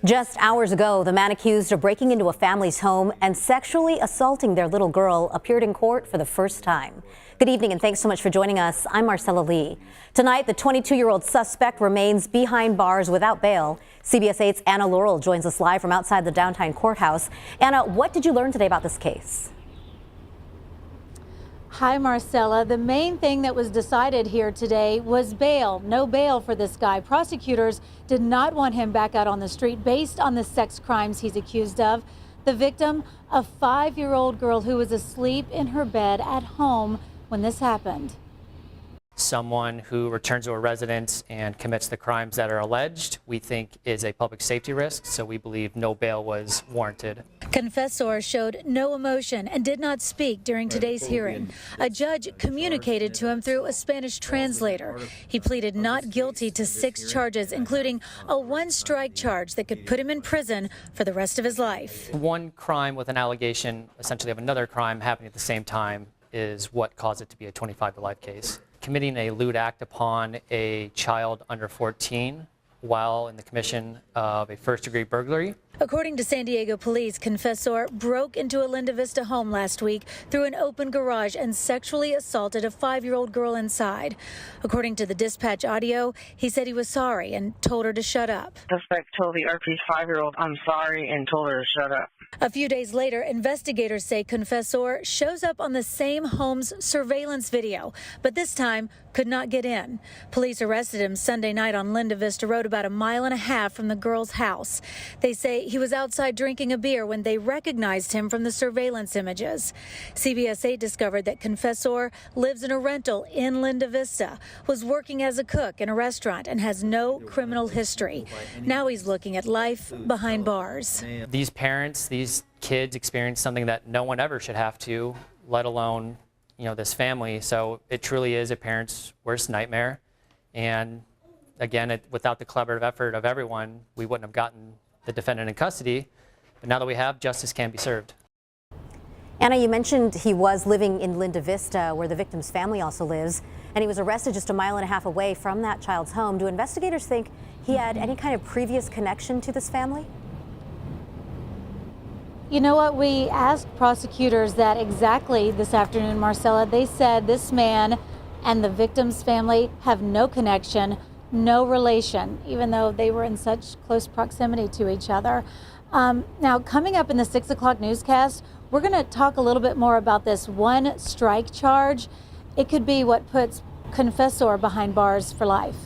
Just hours ago, the man accused of breaking into a family's home and sexually assaulting their little girl appeared in court for the first time. Good evening and thanks so much for joining us. I'm Marcella Lee. Tonight, the 22-year-old suspect remains behind bars without bail. CBS 8's Anna Laurel joins us live from outside the downtown courthouse. Anna, what did you learn today about this case? Hi, Marcella. The main thing that was decided here today was bail. No bail for this guy. Prosecutors did not want him back out on the street based on the sex crimes he's accused of. The victim, a 5-year-old girl who was asleep in her bed at home when this happened. Someone who returns to a residence and commits the crimes that are alleged, we think is a public safety risk, so we believe no bail was warranted. Confesor showed no emotion and did not speak during today's hearing. A judge communicated to him through a Spanish translator. He pleaded not guilty to 6 charges, including a 1-strike charge that could put him in prison for the rest of his life. One crime with an allegation, essentially, of another crime happening at the same time is what caused it to be a 25 to life case. Committing a lewd act upon a child under 14 while in the commission of a first-degree burglary. According to San Diego police, Confesor broke into a Linda Vista home last week through an open garage and sexually assaulted a 5-year-old girl inside. According to the dispatch audio, he said he was sorry and told her to shut up. Suspect told the RP's 5-year-old, "I'm sorry," and told her to shut up. A few days later, investigators say Confesor shows up on the same home's surveillance video, but this time could not get in. Police arrested him Sunday night on Linda Vista Road, about 1.5 miles from the girl's house. They say he was outside drinking a beer when they recognized him from the surveillance images. CBS 8 discovered that Confesor lives in a rental in Linda Vista, was working as a cook in a restaurant, and has no criminal history. Now he's looking at life behind bars. These parents, these kids experience something that no one ever should have to, let alone, this family. So it truly is a parent's worst nightmare. And again, without the collaborative effort of everyone, we wouldn't have gotten the defendant in custody. But now that we have, justice can be served. Anna, you mentioned he was living in Linda Vista, where the victim's family also lives, and he was arrested just 1.5 miles away from that child's home. Do investigators think he had any kind of previous connection to this family? You know what? We asked prosecutors that exactly this afternoon, Marcella. They said this man and the victim's family have no connection, no relation, even though they were in such close proximity to each other. Now, coming up in the 6 o'clock newscast, we're going to talk a little bit more about this 1-strike charge. It could be what puts Confesor behind bars for life.